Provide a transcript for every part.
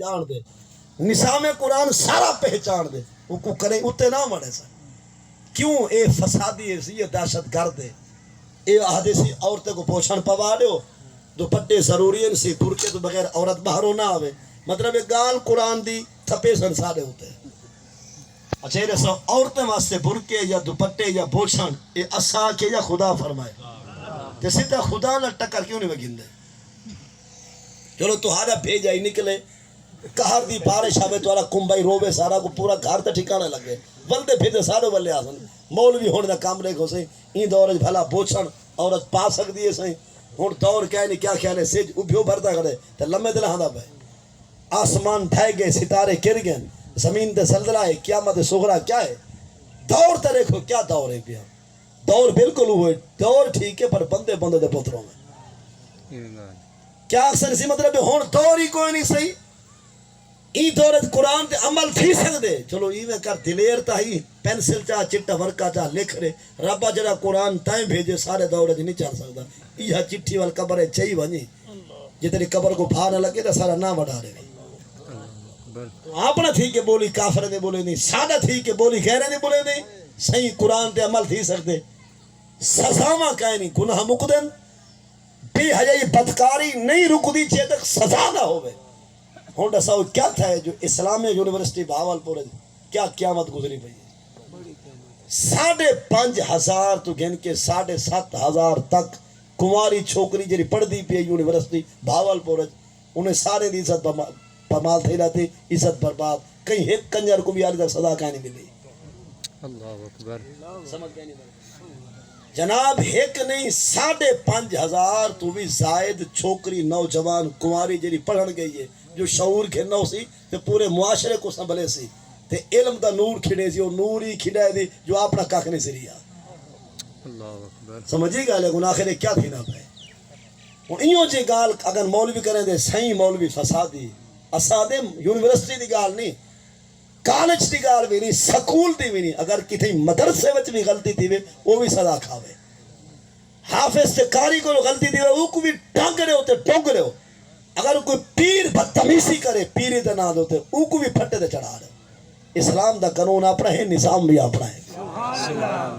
جان دے نظام قرآن سارا پہچان دے وہ کو کریں اتے نہ مڑے سا کیوں اے فسادی ہے سی یہ دہشت گرد ہے اے آدھے سی عورتیں کو پوچھن پوا دے ہو دوپٹے ضروری ہیں سی برقے تو بغیر عورت باہروں نہ آوے مطلب یہ گال قرآن دی تھپے سنسارے ہوتے ہیں اچھا یہ سو عورتیں واسطے برقے یا دوپٹے یا پوچھن یہ اسا کے یا خدا فرمائے تے سیدھا خدا نہ ٹکر کیوں نہیں وگن دے چلو تہارا بھیجا ہی نکلے کہر دی بارش آوے تو آرہ کمبائی روبے سارا کو پورا گھر تے ٹھکانے لگے بلدے پھر سارے والے آسن مولوی ہونے دا کام لے گو سہیں این دور بھلا پوچھن عورت پا سکتی ہے سہیں ہون دور کیا نہیں کیا خیال ہے سیج ابھیو بھرتا کرے تے لمحے دل ہاں پہ آسمان ڈھائے گئے ستارے گر گئے زمین تے زلزلہ ہے قیامت صغریٰ کیا ہے دور تے دیکھو کیا دور ہے پیا دور بالکل ہوئے دور ٹھیک ہے پر بندے بندے دے پتروں میں کیا اکثر اسی مطلب ہے ہون دور ہی کوئی نہیں صحیح ای دورت قرآن تے عمل تھی سکدے چلو ای میں کر دلیر تا ہی پینسل چاہ چٹا ورکا چاہ لکھ رہے ربا جڑا قرآن تائیں بھیجے سارے دورت نہیں چل سکتا یہ چٹھی وال قبر ہے چاہی بنی جتنی قبر کو بھا نہ لگے تو سارا نہ بڑھا رہے اپنا تھی کہ بولی کافر دے بولے نہیں سادہ تھی کہ بولی غیرے دے بولے نہیں صحیح قرآن تے عمل تھی سکتے سزاواں کہیں نہیں گناہ مقدن بے حیائی بدکاری نہیں رک دی چاہے تک سزا نہ ہوئے ہونڈا ساو کیا تھا ہے جو اسلامی یونیورسٹی بھاول پورے کیا قیامت گزری پئی 5,500 تو گھن کے 7,500 تک کماری چھوکری جری پڑھ دی پی یونیورسٹی بھاول پورے انہیں سارے دی عزت پمال تھی رہتی عزت برباد کہیں ایک کنجر کو بھی آلی تک صدا کہیں نہیں ملی اللہ اکبر سمجھ کہیں نہیں جناب ایک نہیں 5,500 تو بھی زائد چھوکری نوجوان کماری جری پڑھن گئی ہے جو شعور گھنو سی تے پورے معاشرے کو سنبھلے سی تے علم دا نور کھڑے سی اور نور ہی کھڑے دی جو اپنا کاک نہیں سریا اللہ اکبر سمجھی گا لیکن آخر کیا تھی نہ پہ اور ایوں جی گال اگر مولوی کریں دے صحیح مولوی فسادی اسادے یونیورسٹی دی گال نہیں کالج دی گال بھی نہیں سکول دی بھی نہیں اگر کتنی مدرسے وچ بھی غلطی تھی وہ بھی سزا کھاوے حافظ تے کاری کو غلطی تھی وہ کو بھی ٹانگ رہے ہوتے ٹونگ رہے ہو اگر کوئی پیر بدتمیزی کرے پیری تے نہ دوتے او کو بھی پھٹے تے چڑھا رہے اسلام دا قانون اپنا ہے نظام بھی اپنا ہے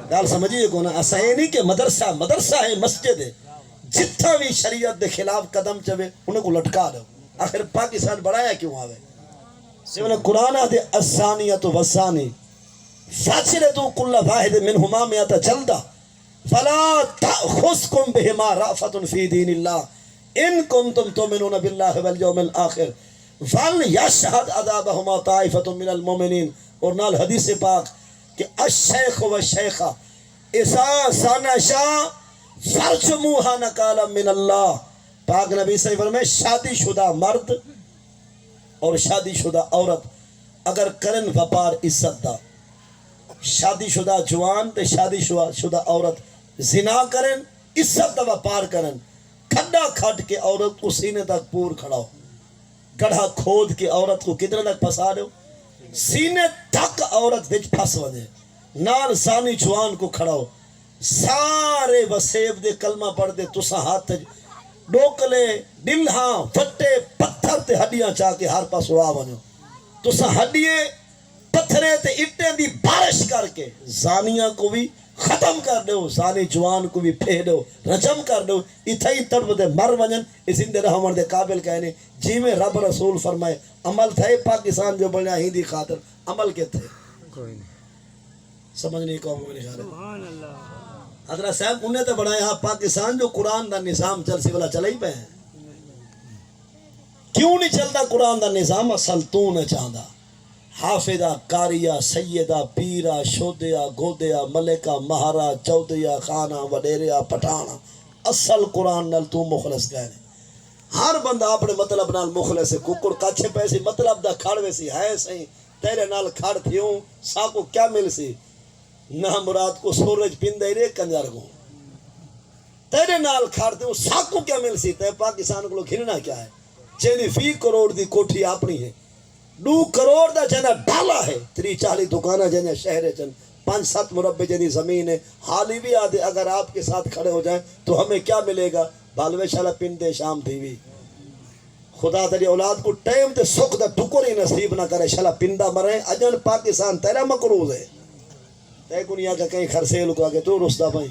گال سمجھیے کو نا ایسا ہے نہیں کہ مدرسہ ہے مسجد ہے جتنا بھی شریعت دے خلاف قدم چوے انہیں کو لٹکا دو آخر پاکستان بڑھایا کیوں آوے سیونے قرآن دے الزانیت والزانی فاجلدوا کل واحد منہما مئۃ جلدہ فلا تأخذکم بہما رأفۃ فی دین اللہ ان کنتم تؤمنون باللہ والیوم الآخر فلیشہد عذابہما طائفۃ من المؤمنین اور نال حدیث پاک کہ الشیخ والشیخہ اذا زنیا فرجموہا نکالا من اللہ پاک نبی صلی اللہ علیہ وسلم شادی شدہ مرد اور شادی شدہ عورت اگر کرن وپار عزت دا شادی شدہ جوان تے شادی شدہ عورت زنا کرن عزت دا وپار کرن کھڈا کھڈ کے عورت کو سینے تک پور کھڑاؤ گڑھا کھود کے عورت کو کتنے تک پھنسا دو سینے تک عورت وچ پھنس وجے نال زانی جوان کو کھڑاؤ سارے وسیب دے کلمہ پڑھ دے تسا ہاتھ ڈوکلے ڈلہاں فٹے پتھر تے ہڈیاں چاہ کے ہر پاس اڑا ونجو تسا ہڈیے پتھرے تے اٹیں دی بارش کر کے زانیاں کو بھی ختم کر دو زانی جوان کو بھی پھے دو رجم کر دو اتھائی تڑپ دے مر ونجن اس اندے رحمن دے قابل کہنے جی میں رب رسول فرمائے عمل تھے پاکستان جو بنیا ہی دی خاطر عمل کے تھے کوئی نہیں سمجھ نہیں قوم کو نہیں سبحان اللہ حضرت صاحب انہیں تو بڑھایا ہاں پاکستان جو قرآن دا نظام چل سی والا چلا ہی پہ ہیں کیوں نہیں چلتا قرآن دا نظام اصل تو نہ چاہتا حافظہ کاریہ سیدہ پیرہ شودیہ گودیہ ملکہ مہارا چودیہ خانہ وڈیریا پٹھانا اصل قرآن نال تو مخلص کہنے ہر بندہ اپنے مطلب نال مخلص ہے ککڑ کچھے پیسی مطلب دا کھڑوے سی ہے سی تیرے نال کھڑ تھیوں ساکو کیا مل سی نہ مراد کو سورج پندے رے کنجر کو تیرے نال کھڑتے ہوں ساکو کیا مل سی تے پاکستان کو گھرنا کیا ہے چینی 20 کروڑ دی کوٹھی اپنی ہے 2 کروڑ دا جنہ ڈالا ہے 30-40 دکانہ جنہ شہر ہے 5-7 مربع جنی زمین ہے حالی بھی آدھے اگر آپ کے ساتھ کھڑے ہو جائیں تو ہمیں کیا ملے گا بالوے شالہ پندے شام تھی بھی خدا تیری اولاد کو ٹائم تے سکھ دا ٹکر ہی نصیب نہ کرے شلا پندہ مرے اجن پاکستان تیرا مقروض ہے تے کو نہیں آگا کہیں خرسیل کو آگے تو رسدہ بھائی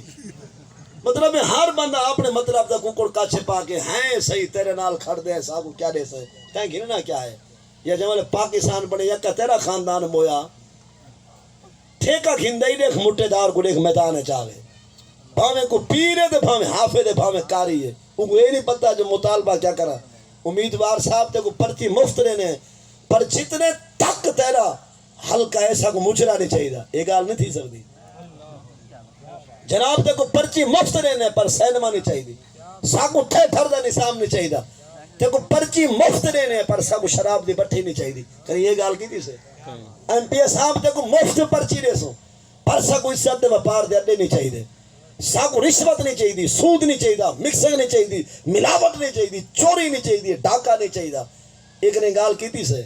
مطلب ہے ہر بندہ اپنے مطلب دا ککڑ کاچھے پا کے ہیں صحیح تیرے نال کھڑ دے صاحب کو کیا دے سکے کہیں گھننا کیا ہے یا جمالے پاکستان بنے یا کہ تیرا خاندان مویا ٹھیکہ کھندائی دیکھ مٹے دار کو دیکھ میدان ہے چاہے بھاویں کو پیرے دے بھاویں حافظ دے بھاویں کاری ہے ان کو یہ نہیں پتا جو مطالبہ کیا کرا امیدوار صاحب تے کو پرچی مفت لینے پر جتنے تک تیرا ہلکا ایسا کو مجرا نہیں چاہیے یہ گال نہیں تھی سکتی جناب تے کو پرچی مفت لینے پر سینما نہیں چاہیے ساکو تھے پھردہ نظام نہیں چاہیے تے کو پرچی مفت لینے پر ساکو شراب دی بٹھی نہیں چاہیے کہیں یہ گال کی تھی سے ایم پی ایس صاحب تے کو مفت پرچی دے سو پر ساکو اس سے وپار دے اڈے نہیں چاہیے ساکو رشوت نہیں چاہیے سود نہیں چاہیے مکسنگ نہیں چاہیے ملاوٹ نہیں چاہیے چوری نہیں چاہیے ڈاکہ نہیں چاہیے ایک نے گال کی تھی سے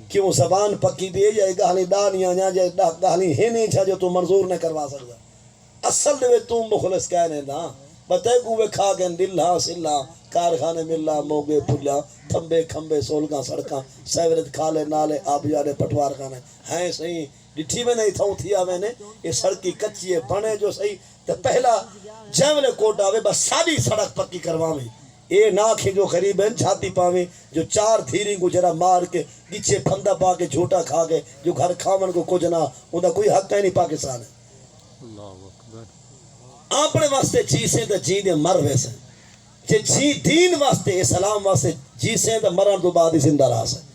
کیوں زبان پکی دی یا گالی ڈانیاں یا گالی ہی نہیں چھا جو تو منظور نہیں کروا سکتا اصل دے تو مخلص کہنے نا بتے کو وہ کھا گئے دلہ سلہ کارخانے ملا موگے پھلا تھمبے کھمبے سولگاں سڑکاں سیورت کھالے نالے آبیارے پٹوار کھانے ہیں صحیح ڈٹھی میں نہیں تھاؤں تھیا میں نے یہ سڑکی کچی ہے بنے جو صحیح تو پہلا جیولے کوٹ آوے بس ساری سڑک پکی کرواویں اے ناکھیں جو قریب ہیں چھاتی پاویں جو چار دھیریں کو جرا مار کے گچھے پھندہ پا کے جھوٹا کھا گئے جو گھر کھامن کو کچھ نہ انہا کوئی حق ہے نہیں پاکستان ہے اللہ اکبر اپنے واسطے جیسیں تو جی دے مر ویسے کہ جی دین واسطے اسلام واسطے جیسیں تو مرن تو بعد ہی زندہ رہا سے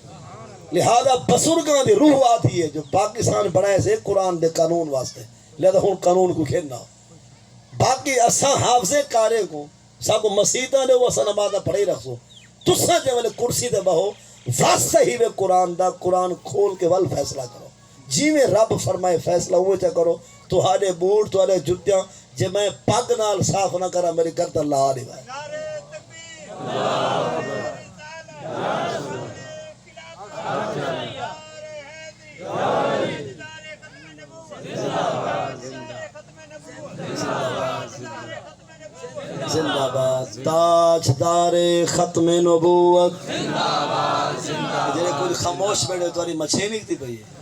لہذا بزرگاں دی روح آتی ہے جو پاکستان بنائے سے قرآن دے قانون واسطے لہذا ہون قانون کو کھیلنا باقی اساں حافظے کارے کو ساکو مسیطہ دے وہ اساں نمازہ پڑھائی رکھ سو تساں جے والے کرسی دے بہو واسطہ ہی وے قرآن دا قرآن کھول کے ول فیصلہ کرو جی میں رب فرمائے فیصلہ ہوئے چا کرو تو ہارے بوٹ تو ہارے جتیاں جے میں پاک نال صاف نہ کرا میری گرد اللہ آ رہی بھائی زندہ باد تاجدار ختم نبوت جنہیں کوئی خاموش بیٹھے تو ہاری مچھے نکتی پئی ہے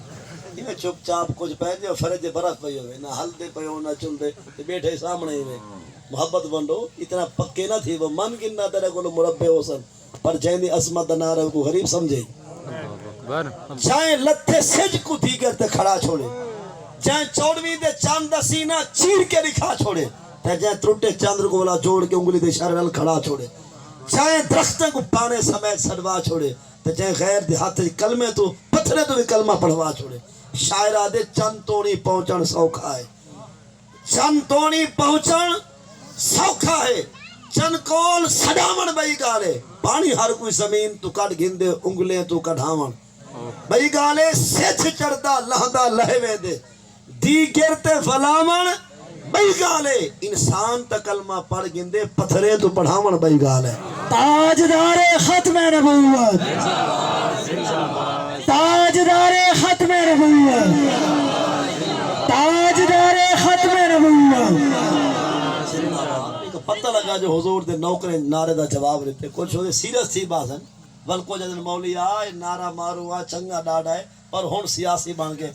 انہیں چپ چاپ کچھ پہن جو فرج برف پئی ہوئے نہ ہل دے پئی ہو نہ چل دے بیٹھے سامنے ہی محبت بنڈو اتنا پکے نہ تھی وہ من کننا تیرے کو مربع ہو سن پر جہنی عظمت نہ رہے کو غریب سمجھے چاہیں لتھے سج کو دیگر تے کھڑا چھوڑے چاہیں چوڑویں دے چاند دا سینہ چیر کے دکھا چھوڑے چاہیں ترٹے چاندر کو بلا جوڑ کے انگلی دے اشارے نال کھڑا چھوڑے چاہیں درختیں کو پانے سمیت سڑوا چھوڑے چاہیں غیر دے ہاتھ کلمے تو پتھرے تو بھی کلمہ پڑھوا چھوڑے شاعرہ دے چند توڑی پہنچن سوکھا ہے چند توڑی پہنچن سوکھا ہے چند کول سڈامن بئی گالے پانی ہر کوئی زمین تو کٹ گھندے انگلیں تو کٹھاون بئی گالے سچ چڑھتا لہدا لہوے دے دی گرتے فلامن بئی گالے انسان تا کلمہ پڑھ گندے پتھرے تو پڑھاون بئی گالے تاجدار ختم نبوت تاجدار ختم نبوت تاجدار ختم نبوت پتہ لگا جو حضور دے نوکرے نعرے دا جواب دیتے کچھ ہوئے سیریس تھی بات ہے ول کو جدن مولی آئے نعرہ مارو آ چنگا ڈاڈا ہے پر ہون سیاسی بن کے